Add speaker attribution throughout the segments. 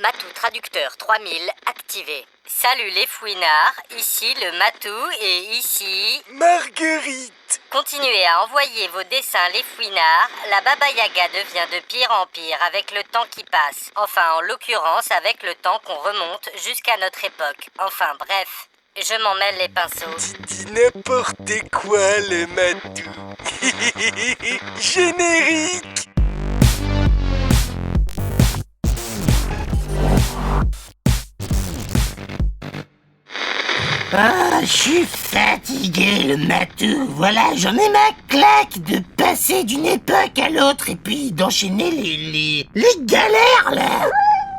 Speaker 1: Matou traducteur 3000 activé. Salut les fouinards, ici le Matou et ici...
Speaker 2: Marguerite.
Speaker 1: Continuez à envoyer vos dessins les fouinards, la Baba Yaga devient de pire en pire avec le temps qui passe. Enfin, en l'occurrence, avec le temps qu'on remonte jusqu'à notre époque. Enfin, bref, je m'en mêle les pinceaux.
Speaker 2: Dis n'importe quoi, le Matou. Générique.
Speaker 3: Ah, je suis fatigué, le Matou. Voilà, j'en ai ma claque de passer d'une époque à l'autre et puis d'enchaîner les galères, là.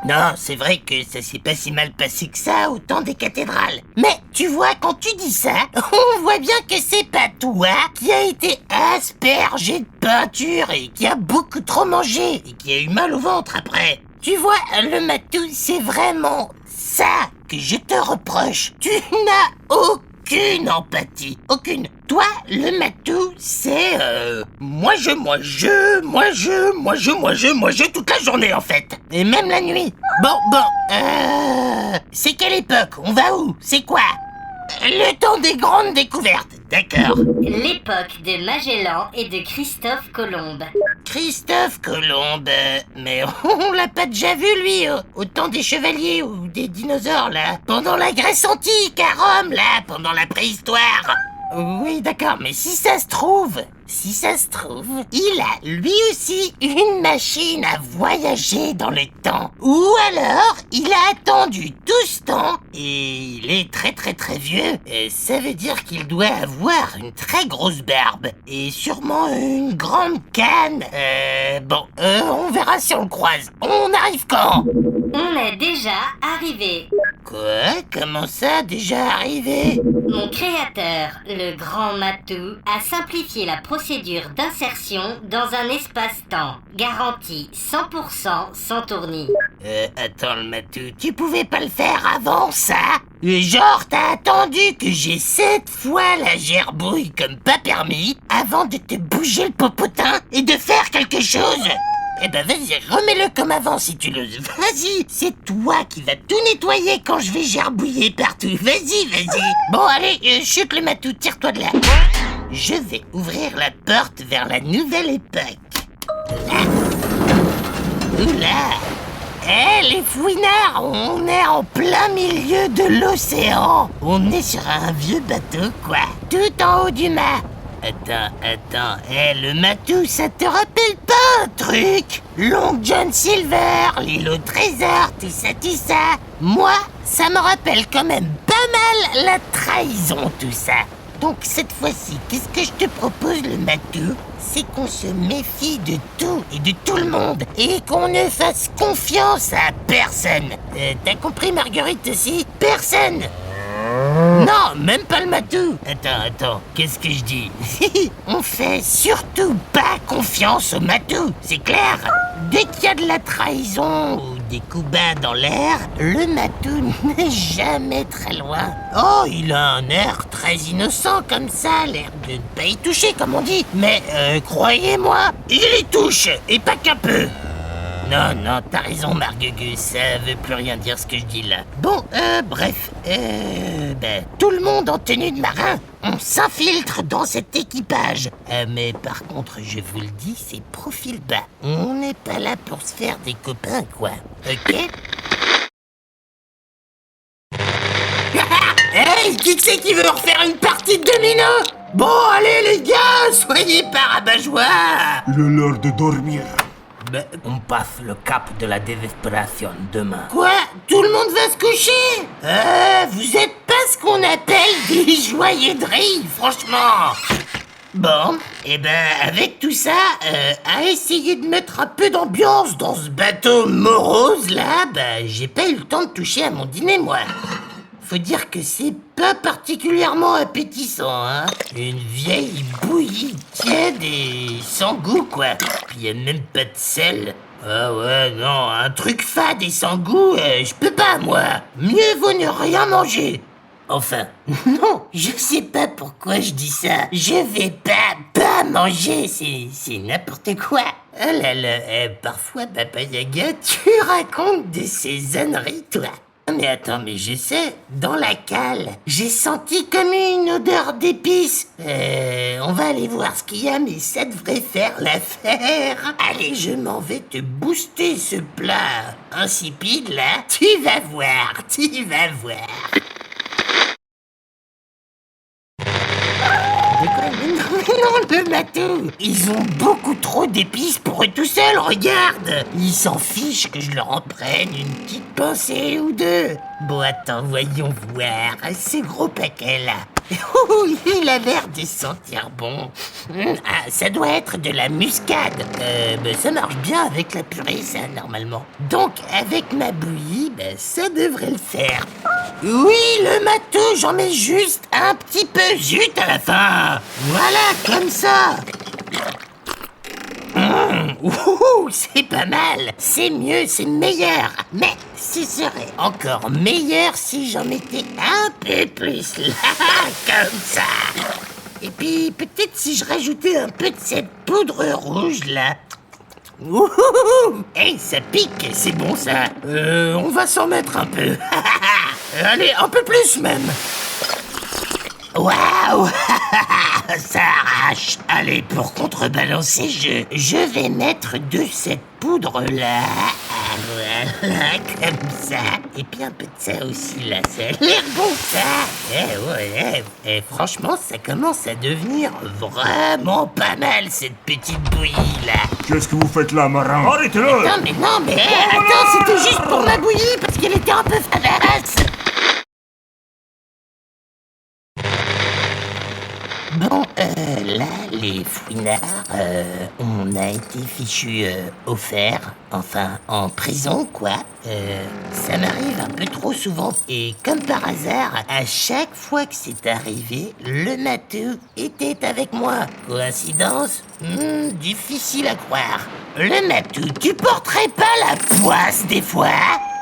Speaker 3: Non, c'est vrai que ça s'est pas si mal passé que ça au temps des cathédrales. Mais tu vois, quand tu dis ça, on voit bien que c'est pas toi qui a été aspergé de peinture et qui a beaucoup trop mangé et qui a eu mal au ventre après. Tu vois, le Matou, c'est vraiment ça que je te reproche. Tu n'as aucune empathie. Aucune. Toi, le Matou, c'est... Moi je toute la journée, en fait. Et même la nuit. C'est quelle époque? On va où? C'est quoi? Le temps des grandes découvertes. D'accord.
Speaker 1: L'époque de Magellan et de Christophe Colomb.
Speaker 3: Christophe Colomb, mais on l'a pas déjà vu, lui, au temps des chevaliers ou des dinosaures, là. Pendant la Grèce antique, à Rome, là, pendant la préhistoire. Oui, d'accord, mais si ça se trouve, il a lui aussi une machine à voyager dans le temps. Ou alors, il a attendu tout ce temps et il est très très très vieux. Et ça veut dire qu'il doit avoir une très grosse barbe et sûrement une grande canne. On verra si on le croise. On arrive quand?
Speaker 1: On est déjà arrivé.
Speaker 3: Quoi? Comment ça, déjà arrivé?
Speaker 1: Mon créateur, le grand Matou, a simplifié la procédure d'insertion dans un espace-temps. Garantie 100% sans tournis.
Speaker 3: Attends, le Matou, tu pouvais pas le faire avant ça? Genre, t'as attendu que j'ai 7 fois la gerbouille comme pas permis avant de te bouger le popotin et de faire quelque chose? Eh ben vas-y, remets-le comme avant si tu l'oses. Vas-y, c'est toi qui vas tout nettoyer quand je vais gerbouiller partout. Vas-y. Bon, allez, chute le Matou, tire-toi de là. Je vais ouvrir la porte vers la nouvelle époque. Là. Oula. Les fouinards, on est en plein milieu de l'océan. On est sur un vieux bateau, quoi. Tout en haut du mât. Attends, le Matou, ça te rappelle pas un truc? Long John Silver, l'île au trésor, tout ça. Moi, ça me rappelle quand même pas mal la trahison, tout ça. Donc cette fois-ci, qu'est-ce que je te propose, le Matou? C'est qu'on se méfie de tout et de tout le monde et qu'on ne fasse confiance à personne. T'as compris, Marguerite, aussi? Personne. Non, même pas le Matou. Attends, qu'est-ce que je dis? On fait surtout pas confiance au Matou, c'est clair? Dès qu'il y a de la trahison ou des coups bas dans l'air, le Matou n'est jamais très loin. Oh, il a un air très innocent comme ça, l'air de ne pas y toucher comme on dit. Mais croyez-moi, il y touche, et pas qu'un peu. Non, t'as raison, Margugus, ça veut plus rien dire ce que je dis là. Bon, bref, tout le monde en tenue de marin, on s'infiltre dans cet équipage. Mais par contre, je vous le dis, c'est profil bas. On n'est pas là pour se faire des copains, quoi. Ok? Hey, qui c'est qui veut refaire une partie de domino? Bon, allez les gars, soyez pas rabat-joie.
Speaker 4: Il est l'heure de dormir.
Speaker 5: On passe le cap de la désespération demain.
Speaker 3: Quoi? Tout le monde va se coucher? Vous êtes pas ce qu'on appelle des joyeuderies, franchement. Bon, avec tout ça, à essayer de mettre un peu d'ambiance dans ce bateau morose, là, j'ai pas eu le temps de toucher à mon dîner, moi. Faut dire que c'est pas particulièrement appétissant, hein. Une vieille bouillie tiède et sans goût, quoi. Puis y a même pas de sel. Ah ouais, non, un truc fade et sans goût, je peux pas, moi. Mieux vaut ne rien manger. Enfin, non, je sais pas pourquoi je dis ça. Je vais pas pas manger, c'est n'importe quoi. Oh là là, parfois, Baba Yaga, tu racontes de ces âneries, toi. Mais attends, mais je sais, dans la cale, j'ai senti comme une odeur d'épices. On va aller voir ce qu'il y a, mais ça devrait faire l'affaire. Allez, je m'en vais te booster ce plat insipide, là. Tu vas voir, tu vas voir. Mais non, le matou. Ils ont beaucoup trop d'épices pour eux tout seuls, regarde. Ils s'en fichent que je leur en prenne une petite pincée ou deux. Bon, attends, voyons voir. Ce gros paquet-là. Il a l'air de sentir bon. Ah, ça doit être de la muscade. Ça marche bien avec la purée, ça, normalement. Donc, avec ma bouillie, ça devrait le faire. Oui, le matou, j'en mets juste un petit peu, zut à la fin. Voilà, comme ça. C'est pas mal. C'est mieux, c'est meilleur. Mais ce serait encore meilleur si j'en mettais un peu plus là, comme ça. Et puis, peut-être si je rajoutais un peu de cette poudre rouge là. Hey, ça pique, c'est bon ça. On va s'en mettre un peu. Allez, un peu plus même. Waouh. Ça arrache. Allez, pour contrebalancer, je vais mettre de cette poudre-là. Voilà, comme ça. Et puis un peu de ça aussi, là. Ça a l'air bon, ça. Ouais. Franchement, ça commence à devenir vraiment pas mal, cette petite bouillie-là.
Speaker 4: Qu'est-ce que vous faites là, marin? Arrêtez-le!
Speaker 3: Attends, mais non, mais attends, c'était juste pour ma bouillie, parce qu'elle était un peu fadasse. Bon, là, les fouinards, on a été fichus offerts, enfin, en prison, quoi. Ça m'arrive un peu trop souvent. Et comme par hasard, à chaque fois que c'est arrivé, le matou était avec moi. Coïncidence? Difficile à croire. Le matou, tu porterais pas la poisse des fois?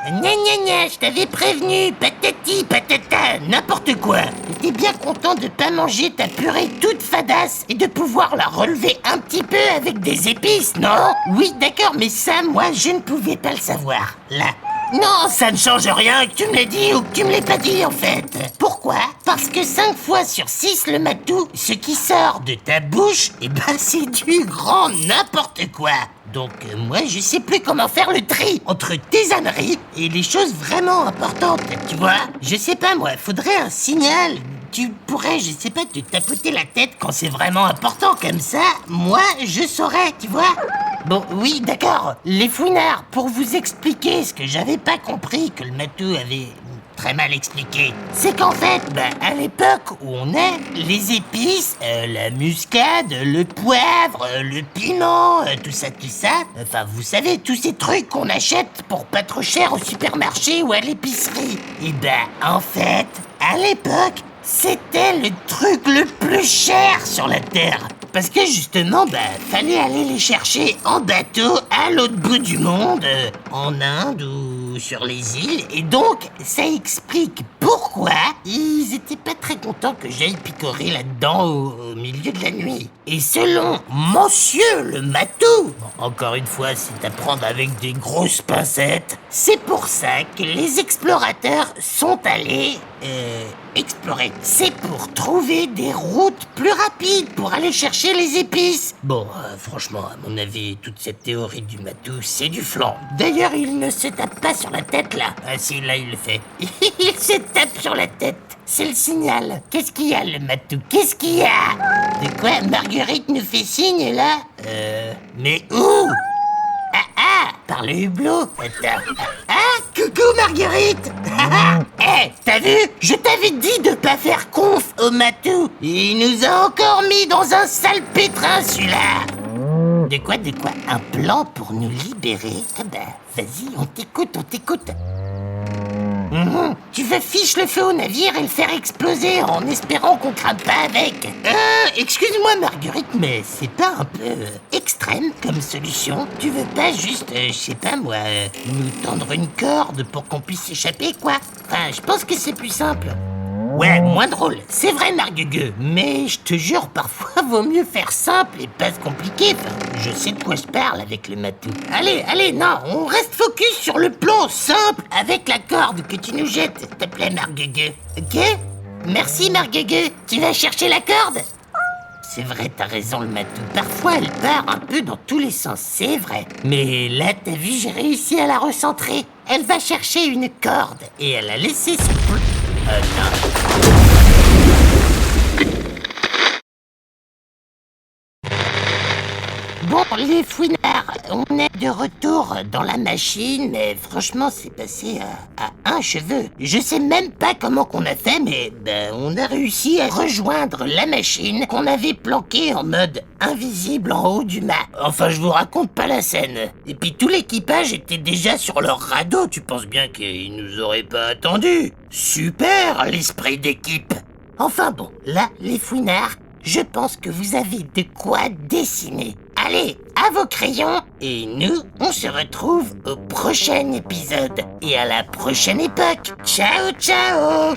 Speaker 3: Gna, je t'avais prévenu, patati, patata, n'importe quoi. T'étais bien content de pas manger ta purée toute fadasse et de pouvoir la relever un petit peu avec des épices, non? Oui, d'accord, mais ça, moi, je ne pouvais pas le savoir. Là. Non, ça ne change rien que tu me l'aies dit ou que tu me l'aies pas dit, en fait. Pourquoi? Parce que 5 fois sur 6, le matou, ce qui sort de ta bouche, c'est du grand n'importe quoi. Donc, moi, je sais plus comment faire le tri entre tes âneries et les choses vraiment importantes, tu vois? Je sais pas, moi, faudrait un signal. Tu pourrais, je sais pas, te tapoter la tête quand c'est vraiment important comme ça. Moi, je saurais, tu vois? Bon, oui, d'accord. Les fouinards, pour vous expliquer ce que j'avais pas compris que le matou avait très mal expliqué, c'est qu'en fait, à l'époque où on est, les épices, la muscade, le poivre, le piment, tout ça, enfin, vous savez, tous ces trucs qu'on achète pour pas trop cher au supermarché ou à l'épicerie. Et en fait, à l'époque, c'était le truc le plus cher sur la Terre. Parce que justement, fallait aller les chercher en bateau à l'autre bout du monde, en Inde ou sur les îles. Et donc, ça explique pourquoi ils étaient pas très contents que j'aille picorer là-dedans au milieu de la nuit. Et selon Monsieur le matou, encore une fois, c'est à prendre avec des grosses pincettes, c'est pour ça que les explorateurs sont allés explorer. C'est pour trouver des routes plus rapides pour aller chercher les épices. Bon, franchement, à mon avis, toute cette théorie du matou, c'est du flan. D'ailleurs, il ne se tape pas sur la tête, là. Ah si, là, il le fait. Il se tape sur la tête. C'est le signal. Qu'est-ce qu'il y a, le matou? Qu'est-ce qu'il y a? De quoi? Marguerite nous fait signe, là? Mais où? Par le hublot. Attends. Coucou Marguerite. T'as vu? Je t'avais dit de pas faire conf au matou. Il nous a encore mis dans un sale pétrin, celui-là. De quoi? Un plan pour nous libérer? Vas-y, on t'écoute. Tu veux fiche le feu au navire et le faire exploser en espérant qu'on crame pas avec. Excuse-moi Marguerite, mais c'est pas un peu extrême comme solution? Tu veux pas juste, je sais pas moi, nous tendre une corde pour qu'on puisse s'échapper, quoi? Enfin, je pense que c'est plus simple. Ouais, moins drôle, c'est vrai Margugueux, mais je te jure, parfois vaut mieux faire simple et pas se compliquer. Enfin, je sais de quoi je parle avec le matou. Allez, non, on reste focus sur le plan simple avec la corde que tu nous jettes, s'il te plaît, Marguegue. Ok? Merci, Marguegue. Tu vas chercher la corde? C'est vrai, t'as raison, le matou. Parfois, elle part un peu dans tous les sens, c'est vrai. Mais là, t'as vu, j'ai réussi à la recentrer. Elle va chercher une corde et elle a laissé son... non. Bon, les fouinards, on est de retour dans la machine, mais franchement, c'est passé à un cheveu. Je sais même pas comment qu'on a fait, mais on a réussi à rejoindre la machine qu'on avait planquée en mode invisible en haut du mât. Enfin, je vous raconte pas la scène. Et puis tout l'équipage était déjà sur leur radeau, tu penses bien qu'ils nous auraient pas attendus. Super, l'esprit d'équipe. Enfin bon, là, les fouinards, je pense que vous avez de quoi dessiner. Allez, à vos crayons, et nous, on se retrouve au prochain épisode et à la prochaine époque. Ciao, ciao!